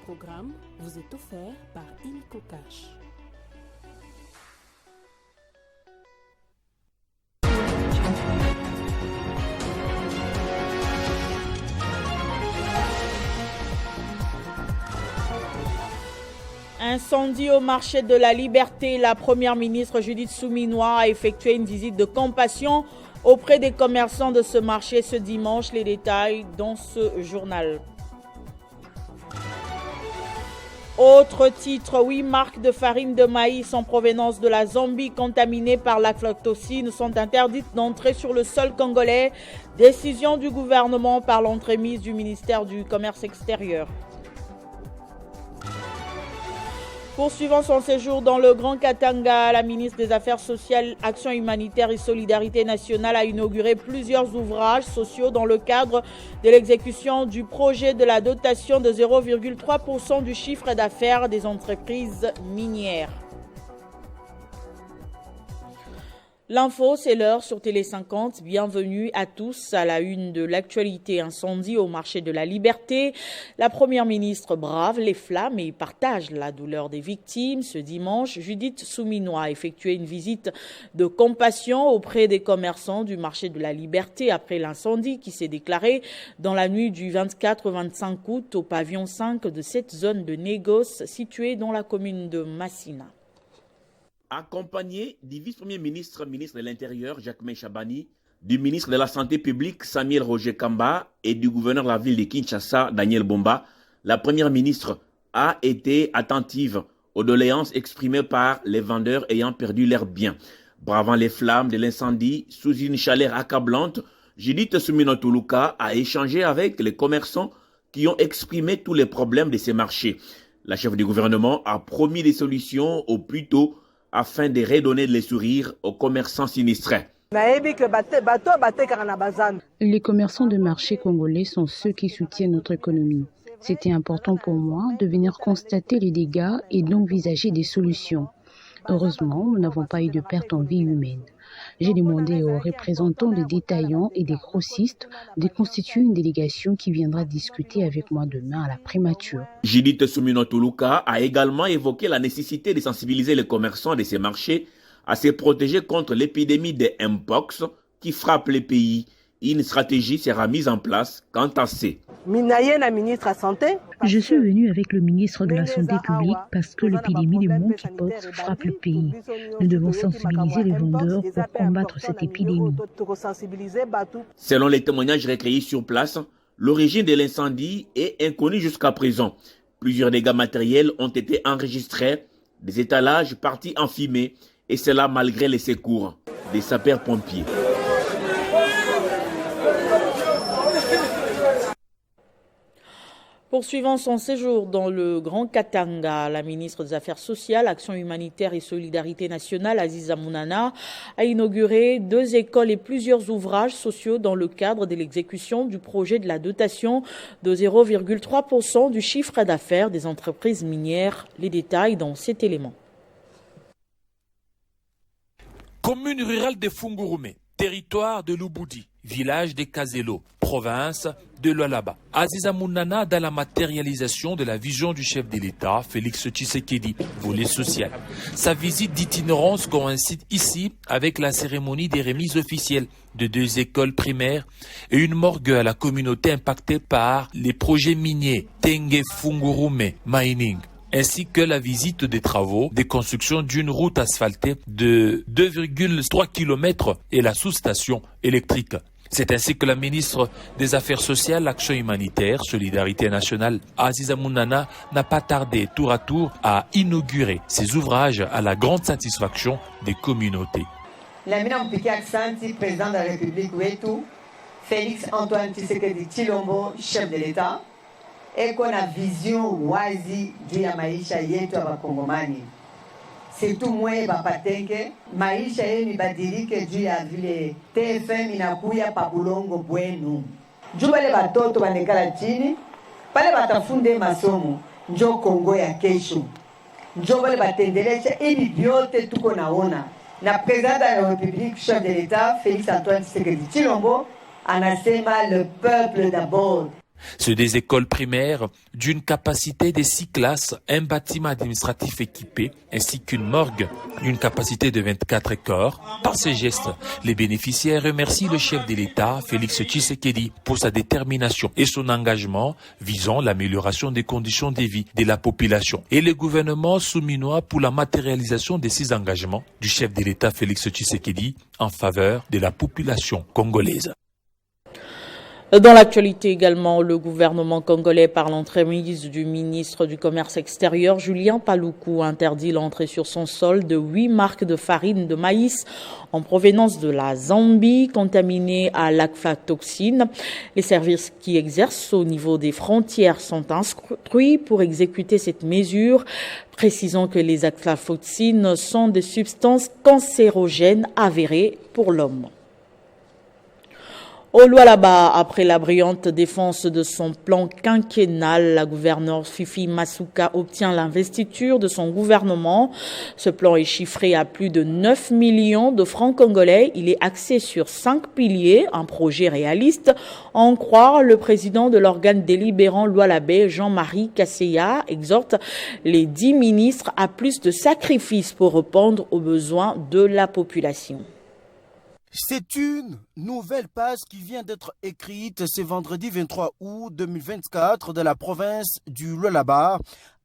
programme vous est offert par Illico Cash. Incendie au marché de la Liberté. La première ministre Judith Suminwa a effectué une visite de compassion auprès des commerçants de ce marché ce dimanche. Les détails dans ce journal. Autre titre, 8 marques de farine de maïs en provenance de la Zambie contaminées par l'aflatoxine sont interdites d'entrer sur le sol congolais. Décision du gouvernement par l'entremise du ministère du Commerce extérieur. Poursuivant son séjour dans le Grand Katanga, la ministre des Affaires sociales, Action humanitaire et Solidarité nationale a inauguré plusieurs ouvrages sociaux dans le cadre de l'exécution du projet de la dotation de 0,3% du chiffre d'affaires des entreprises minières. L'info, c'est l'heure sur Télé 50. Bienvenue à tous à la une de l'actualité. Incendie au marché de la Liberté. La première ministre brave les flammes et partage la douleur des victimes. Ce dimanche, Judith Suminwa a effectué une visite de compassion auprès des commerçants du marché de la Liberté après l'incendie qui s'est déclaré dans la nuit du 24 au 25 août au pavillon 5 de cette zone de négoce située dans la commune de Massina. Accompagné du vice-premier ministre, ministre de l'Intérieur, Jacquemain Chabani, du ministre de la Santé publique, Samuel Roger Kamba, et du gouverneur de la ville de Kinshasa, Daniel Bomba, la première ministre a été attentive aux doléances exprimées par les vendeurs ayant perdu leurs biens. Bravant les flammes de l'incendie, sous une chaleur accablante, Judith Suminwa a échangé avec les commerçants qui ont exprimé tous les problèmes de ces marchés. La chef du gouvernement a promis des solutions au plus tôt afin de redonner les sourires aux commerçants sinistrés. Les commerçants de marché congolais sont ceux qui soutiennent notre économie. C'était important pour moi de venir constater les dégâts et d'envisager des solutions. Heureusement, nous n'avons pas eu de perte en vie humaine. J'ai demandé aux représentants des détaillants et des grossistes de constituer une délégation qui viendra discuter avec moi demain à la primature. Judith Suminwa a également évoqué la nécessité de sensibiliser les commerçants de ces marchés à se protéger contre l'épidémie de Mpox qui frappe les pays. Une stratégie sera mise en place quant à ces. Je suis venu avec le ministre de la Santé publique parce que l'épidémie de monkeypox frappe le pays. Nous devons sensibiliser les vendeurs pour combattre cette épidémie. Selon les témoignages recueillis sur place, l'origine de l'incendie est inconnue jusqu'à présent. Plusieurs dégâts matériels ont été enregistrés, des étalages partis en fumée, et cela malgré les secours des sapeurs-pompiers. Poursuivant son séjour dans le Grand Katanga, la ministre des Affaires sociales, Action humanitaire et Solidarité nationale, Aziza Mounana, a inauguré 2 écoles et plusieurs ouvrages sociaux dans le cadre de l'exécution du projet de la dotation de 0,3% du chiffre d'affaires des entreprises minières. Les détails dans cet élément. Commune rurale de Fungurume, territoire de Lubudi, village de Kazelo, province de Lualaba. Aziza Mounana dans la matérialisation de la vision du chef de l'État, Félix Tshisekedi, volet social. Sa visite d'itinérance coïncide ici avec la cérémonie des remises officielles de 2 écoles primaires et une morgue à la communauté impactée par les projets miniers Tenge Fungurume Mining, ainsi que la visite des travaux de construction d'une route asphaltée de 2,3 km et la sous-station électrique. C'est ainsi que la ministre des Affaires sociales, Action humanitaire, Solidarité nationale, Aziza Mounana, n'a pas tardé tour à tour à inaugurer ces ouvrages à la grande satisfaction des communautés. Président de la République wetu, Félix Antoine Tshisekedi Tshilombo, chef de l'État, et qu'on a vision wazi juu ya maisha yetu ya Wakongomani. Surtout mwe bapatenge, maisha yenu ibadilike juu ya vile TFM inakuya pa bulongo bwenu. Juu wale batoto banekala chini, pale batafunde masomo, njo Kongo ya kesho. Njo wale batendelesha hivi vyote tuko naona. Na président de la République, chef de l'État, Félix Antoine Tshisekedi Tshilombo, anasema le peuple d'abord. C'est des écoles primaires d'une capacité de 6 classes, un bâtiment administratif équipé, ainsi qu'une morgue d'une capacité de 24 corps. Par ces gestes, les bénéficiaires remercient le chef de l'État, Félix Tshisekedi, pour sa détermination et son engagement visant l'amélioration des conditions de vie de la population. Et le gouvernement souminois pour la matérialisation de ces engagements du chef de l'État, Félix Tshisekedi, en faveur de la population congolaise. Dans l'actualité également, le gouvernement congolais, par l'entremise du ministre du Commerce extérieur, Julien Paluku, interdit l'entrée sur son sol de 8 marques de farine de maïs en provenance de la Zambie, contaminées à l'aflatoxine. Les services qui exercent au niveau des frontières sont instruits pour exécuter cette mesure, précisant que les aflatoxines sont des substances cancérogènes avérées pour l'homme. Au Lualaba, après la brillante défense de son plan quinquennal, la gouverneure Fifi Masuka obtient l'investiture de son gouvernement. Ce plan est chiffré à plus de 9 millions de francs congolais. Il est axé sur 5 piliers, un projet réaliste. À en croire, le président de l'organe délibérant Lualabé, Jean-Marie Kasseya, exhorte les 10 ministres à plus de sacrifices pour répondre aux besoins de la population. C'est une nouvelle page qui vient d'être écrite ce vendredi 23 août 2024 de la province du Lualaba,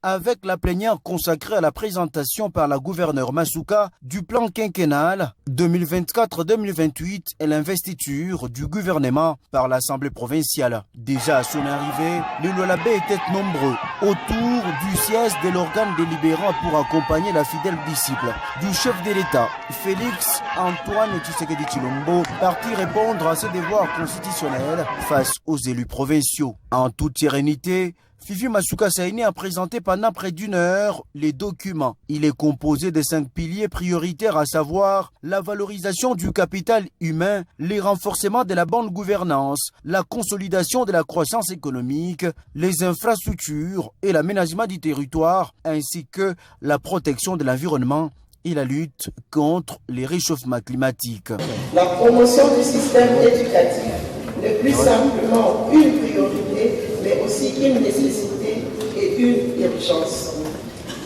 avec la plénière consacrée à la présentation par la gouverneure Masuka du plan quinquennal 2024-2028 et l'investiture du gouvernement par l'Assemblée provinciale. Déjà à son arrivée, les Lualabais étaient nombreux autour du siège de l'organe délibérant pour accompagner la fidèle disciple du chef de l'État, Félix Antoine Tshisekedi Tshilombo, parti répondre à ses devoirs constitutionnels face aux élus provinciaux. En toute sérénité, Fifi Masuka Saini a présenté pendant près d'une heure les documents. Il est composé de 5 piliers prioritaires, à savoir la valorisation du capital humain, les renforcements de la bonne gouvernance, la consolidation de la croissance économique, les infrastructures et l'aménagement du territoire, ainsi que la protection de l'environnement et la lutte contre les réchauffements climatiques. La promotion du système éducatif n'est plus simplement une priorité, mais aussi une nécessité et une urgence.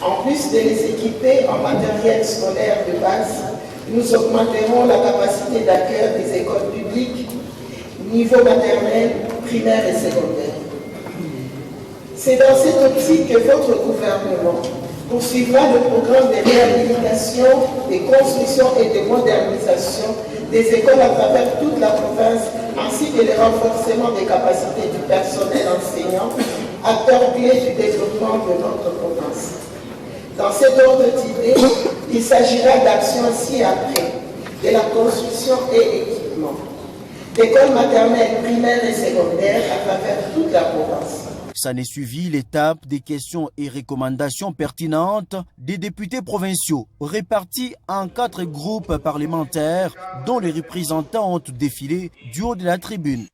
En plus de les équiper en matériel scolaire de base, nous augmenterons la capacité d'accueil des écoles publiques, niveau maternel, primaire et secondaire. C'est dans cette optique que votre gouvernement poursuivra le programme de réhabilitation, de construction et de modernisation des écoles à travers toute la province, ainsi que le renforcement des capacités du personnel enseignant, acteur clé du développement de notre province. Dans cet ordre d'idées, il s'agira d'actions ci-après, de la construction et équipement, d'écoles maternelles, primaires et secondaires à travers toute la province. Ça n'est suivi l'étape des questions et recommandations pertinentes des députés provinciaux, répartis en 4 groupes parlementaires dont les représentants ont défilé du haut de la tribune.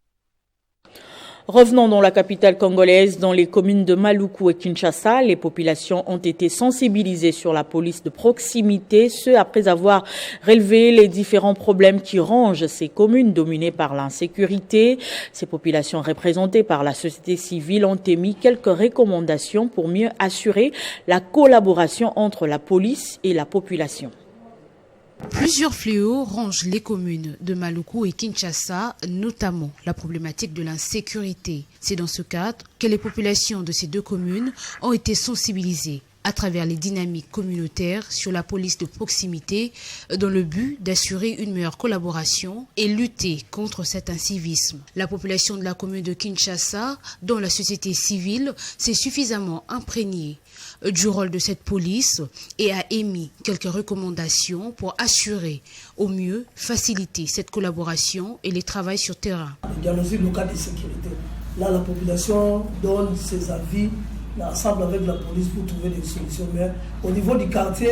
Revenons dans la capitale congolaise, dans les communes de Maluku et Kinshasa. Les populations ont été sensibilisées sur la police de proximité, ce après avoir relevé les différents problèmes qui rongent ces communes dominées par l'insécurité. Ces populations représentées par la société civile ont émis quelques recommandations pour mieux assurer la collaboration entre la police et la population. Plusieurs fléaux rongent les communes de Maluku et Kinshasa, notamment la problématique de l'insécurité. C'est dans ce cadre que les populations de ces 2 communes ont été sensibilisées à travers les dynamiques communautaires sur la police de proximité dans le but d'assurer une meilleure collaboration et lutter contre cet incivisme. La population de la commune de Kinshasa, dont la société civile s'est suffisamment imprégnée du rôle de cette police et a émis quelques recommandations pour assurer au mieux, faciliter cette collaboration et les travaux sur terrain. Le diagnostic local de sécurité. Là, la population donne ses avis ensemble avec la police pour trouver des solutions. Mais au niveau du quartier,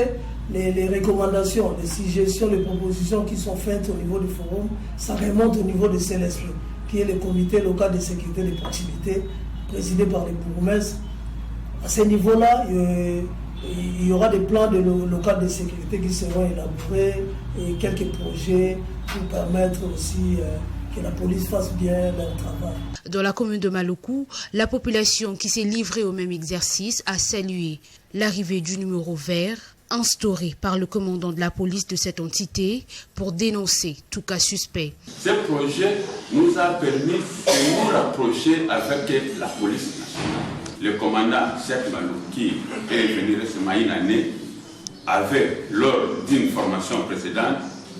les recommandations, les suggestions, les propositions qui sont faites au niveau du forum, ça remonte au niveau de CLSP, qui est le comité local de sécurité de proximité, présidé par les bourgmestres. À ce niveau-là, il y aura des plans de local de sécurité qui seront élaborés et quelques projets pour permettre aussi que la police fasse bien leur travail. Dans la commune de Maluku, la population qui s'est livrée au même exercice a salué l'arrivée du numéro vert instauré par le commandant de la police de cette entité pour dénoncer tout cas suspect. Ce projet nous a permis de nous rapprocher avec la police nationale. Le commandant Cheikh Malou, qui est venu récemment une année, avait, lors d'une formation précédente,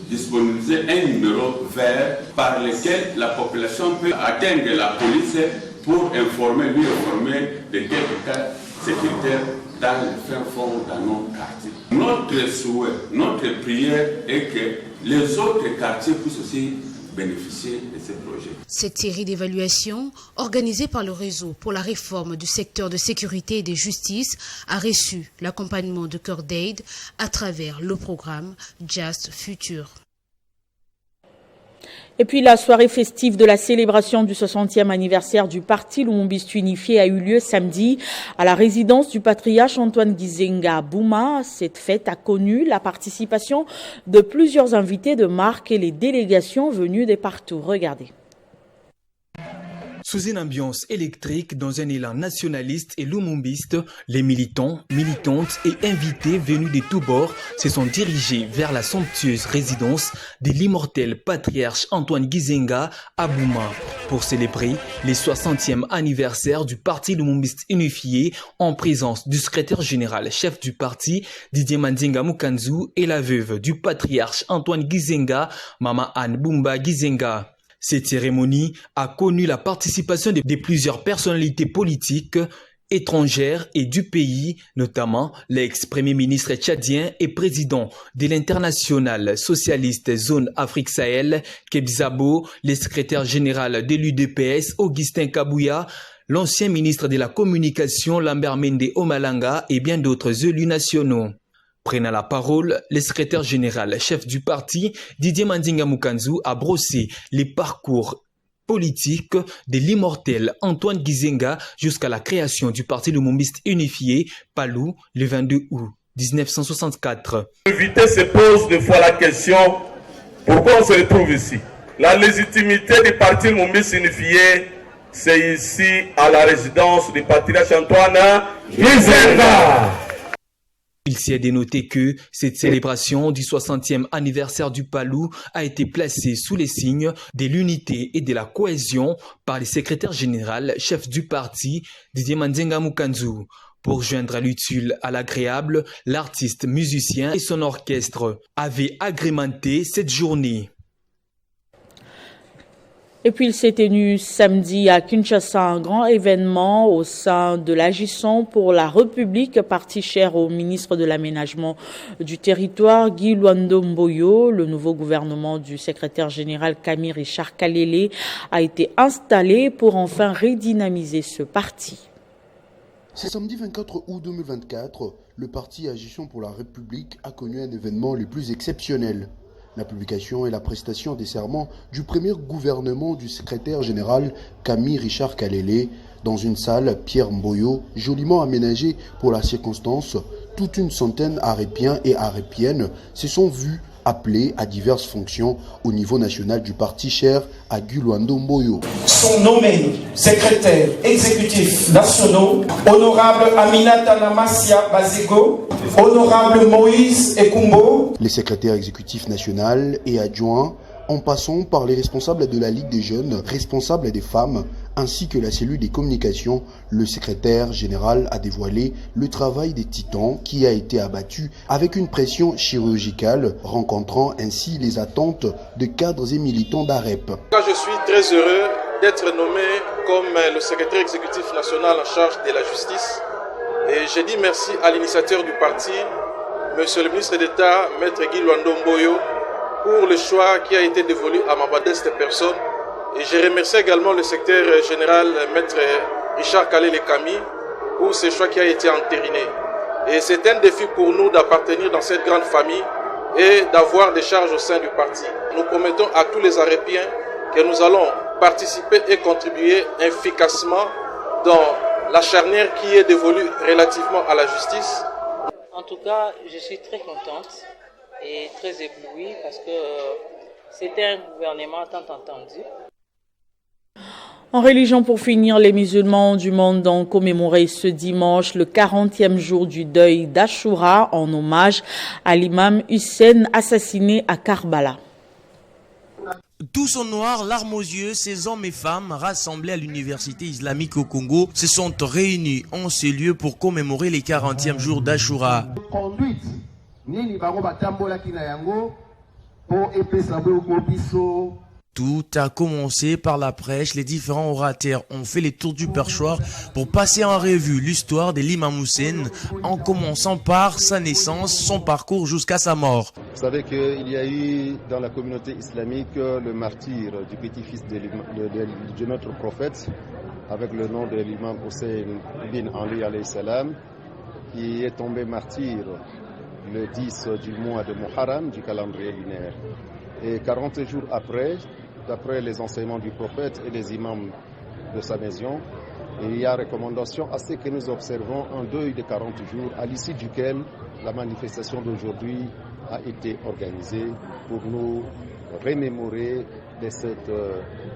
disponibilisé un numéro vert par lequel la population peut atteindre la police pour lui informer de quelques cas sécuritaires dans le fin fond de nos quartiers. Notre souhait, notre prière est que les autres quartiers puissent aussi bénéficier de ces projets. Cette série d'évaluations, organisée par le réseau pour la réforme du secteur de sécurité et de justice, a reçu l'accompagnement de Cœur d'Aide à travers le programme Just Future. Et puis la soirée festive de la célébration du 60e anniversaire du parti Lumumbiste Unifié a eu lieu samedi à la résidence du patriarche Antoine Gizenga à Bouma. Cette fête a connu la participation de plusieurs invités de marque et les délégations venues de partout. Regardez. Sous une ambiance électrique, dans un élan nationaliste et lumumbiste, les militants, militantes et invités venus de tous bords se sont dirigés vers la somptueuse résidence de l'immortel patriarche Antoine Gizenga à Bouma pour célébrer le 60e anniversaire du parti Lumumbiste Unifié en présence du secrétaire général chef du parti Didier Mandinga Mukanzu et la veuve du patriarche Antoine Gizenga, Mama Anne Bumba Gizenga. Cette cérémonie a connu la participation de plusieurs personnalités politiques étrangères et du pays, notamment l'ex-premier ministre tchadien et président de l'internationale socialiste Zone Afrique-Sahel, Kebzabo, le secrétaire général de l'UDPS, Augustin Kabouya, l'ancien ministre de la Communication, Lambert Mende Omalanga et bien d'autres élus nationaux. Prenant la parole, le secrétaire général chef du parti, Didier Mandinga Mukanzu, a brossé les parcours politiques de l'immortel Antoine Gizenga jusqu'à la création du parti Lumumbiste Unifié, Palou, le 22 août 1964. L'invité se pose deux fois la question, pourquoi on se retrouve ici? La légitimité du parti Lumumbiste Unifié, c'est ici à la résidence du patriarche Antoine Gizenga. Il s'est dénoté que cette célébration du 60e anniversaire du Palou a été placée sous les signes de l'unité et de la cohésion par le secrétaire général chef du parti, Didier Mandinga Mukanzu. Pour joindre l'utile à l'agréable, l'artiste musicien et son orchestre avaient agrémenté cette journée. Et puis il s'est tenu samedi à Kinshasa un grand événement au sein de l'Agissant pour la République, parti cher au ministre de l'Aménagement du Territoire, Guy Luando Mboyo. Le nouveau gouvernement du secrétaire général Camille Richard Kalele a été installé pour enfin redynamiser ce parti. Ce samedi 24 août 2024, le parti Agissant pour la République a connu un événement le plus exceptionnel. La publication et la prestation des serments du premier gouvernement du secrétaire général Camille Richard Kalele dans une salle Pierre Mboyo, joliment aménagée pour la circonstance. Toute une centaine d'Arépiens et Arépiennes se sont vus appelés à diverses fonctions au niveau national du parti cher à Guy Luando Mboyo. Sont nommés secrétaires exécutifs nationaux honorable Aminata Namasia Bazego, honorable Moïse Ekumbo, les secrétaires exécutifs nationaux et adjoints, en passant par les responsables de la Ligue des jeunes, responsables des femmes, ainsi que la cellule des communications. Le secrétaire général a dévoilé le travail des titans qui a été abattu avec une pression chirurgicale, rencontrant ainsi les attentes de cadres et militants d'AREP. Je suis très heureux d'être nommé comme le secrétaire exécutif national en charge de la justice. Et j'ai dit merci à l'initiateur du parti, Monsieur le ministre d'État, Maître Guy Luando Mboyo, pour le choix qui a été dévolu à ma modeste personne. Et je remercie également le secrétaire général, Maître Richard Kalele Camille, pour ce choix qui a été entériné. Et c'est un défi pour nous d'appartenir dans cette grande famille et d'avoir des charges au sein du parti. Nous promettons à tous les Arépiens que nous allons participer et contribuer efficacement dans la charnière qui est dévolue relativement à la justice. En tout cas, je suis très contente et très éblouie parce que c'était un gouvernement tant entendu. En religion, pour finir, les musulmans du monde ont commémoré ce dimanche le 40e jour du deuil d'Ashura en hommage à l'imam Hussein assassiné à Karbala. Tous en noir, larmes aux yeux, ces hommes et femmes rassemblés à l'université islamique au Congo se sont réunis en ce lieu pour commémorer les 40e jours d'Ashura. Tout a commencé par la prêche. Les différents orateurs ont fait les tours du perchoir pour passer en revue l'histoire de l'imam Hussein, en commençant par sa naissance, son parcours jusqu'à sa mort. Vous savez qu'il y a eu dans la communauté islamique le martyr du petit-fils de notre prophète, avec le nom de l'imam Hussein bin Ali alayhi salam, qui est tombé martyr le 10 du mois de Muharram du calendrier lunaire. Et 40 jours après, d'après les enseignements du prophète et des imams de sa maison, il y a recommandation à ce que nous observons un deuil de 40 jours, à l'issue duquel la manifestation d'aujourd'hui a été organisée pour nous remémorer de cet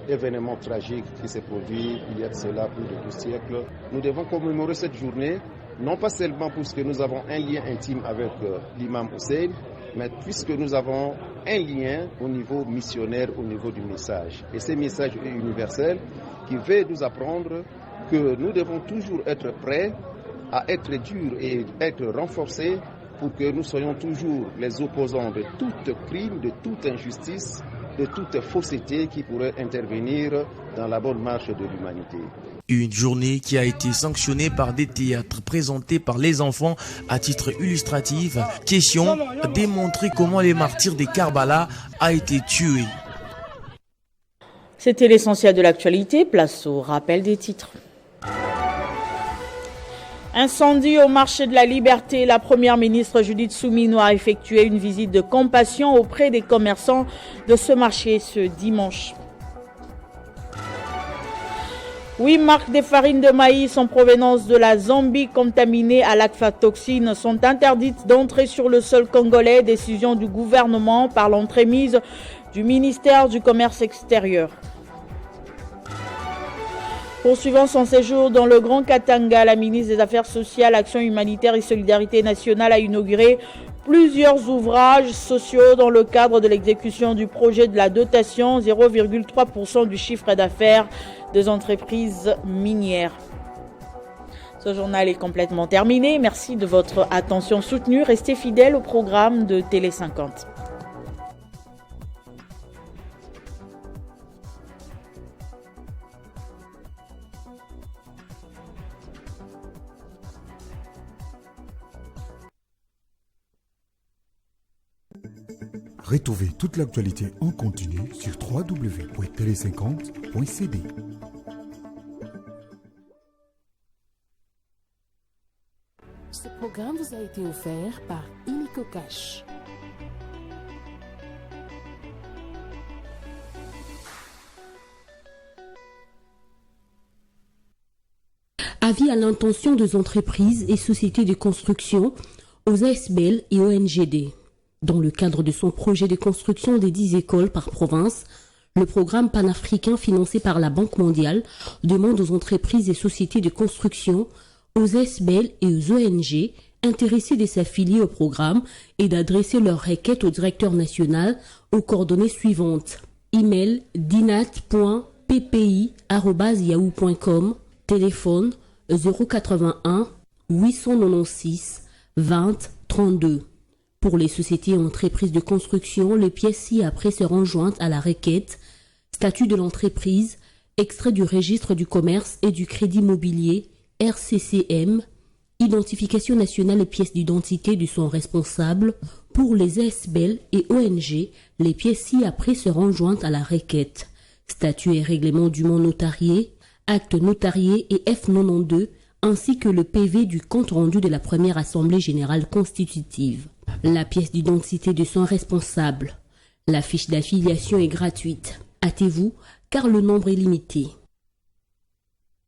événement tragique qui s'est produit il y a de cela plus de 12 siècles. Nous devons commémorer cette journée, non pas seulement parce que nous avons un lien intime avec l'imam Hussein, mais puisque nous avons un lien au niveau missionnaire, au niveau du message. Et ce message est universel qui veut nous apprendre que nous devons toujours être prêts à être durs et être renforcés pour que nous soyons toujours les opposants de tout crime, de toute injustice, de toute fausseté qui pourrait intervenir dans la bonne marche de l'humanité. Une journée qui a été sanctionnée par des théâtres présentés par les enfants à titre illustratif. Question, démontrer comment les martyrs de Karbala a été tués. C'était l'essentiel de l'actualité. Place au rappel des titres. Incendie au marché de la Liberté. La première ministre Judith Soumino a effectué une visite de compassion auprès des commerçants de ce marché ce dimanche. 8 marques de farine de maïs en provenance de la Zambie contaminées à l'aflatoxine sont interdites d'entrer sur le sol congolais. Décision du gouvernement par l'entremise du ministère du Commerce extérieur. Poursuivant son séjour dans le Grand Katanga, la ministre des Affaires sociales, Action humanitaire et Solidarité nationale a inauguré plusieurs ouvrages sociaux dans le cadre de l'exécution du projet de la dotation 0,3% du chiffre d'affaires des entreprises minières. Ce journal est complètement terminé. Merci de votre attention soutenue. Restez fidèles au programme de Télé 50. Retrouvez toute l'actualité en continu sur www.tele50.cd. Ce programme vous a été offert par Illico Cash. Avis à l'intention des entreprises et sociétés de construction, aux ASBL et ONGD. Dans le cadre de son projet de construction des 10 écoles par province, le programme panafricain financé par la Banque mondiale demande aux entreprises et sociétés de construction, aux SBL et aux ONG intéressés de s'affilier au programme et d'adresser leurs requêtes au directeur national aux coordonnées suivantes. Email dinat.ppi@yahoo.com, téléphone 081 896 20 32. Pour les sociétés et entreprises de construction, les pièces ci-après seront jointes à la requête, statut de l'entreprise, extrait du registre du commerce et du crédit immobilier, RCCM, identification nationale et pièces d'identité de son responsable. Pour les ASBL et ONG, les pièces ci-après seront jointes à la requête, statut et règlement dûment notarié, acte notarié et F92, ainsi que le PV du compte rendu de la première assemblée générale constitutive. La pièce d'identité de son responsable. La fiche d'affiliation est gratuite. Hâtez-vous, car le nombre est limité.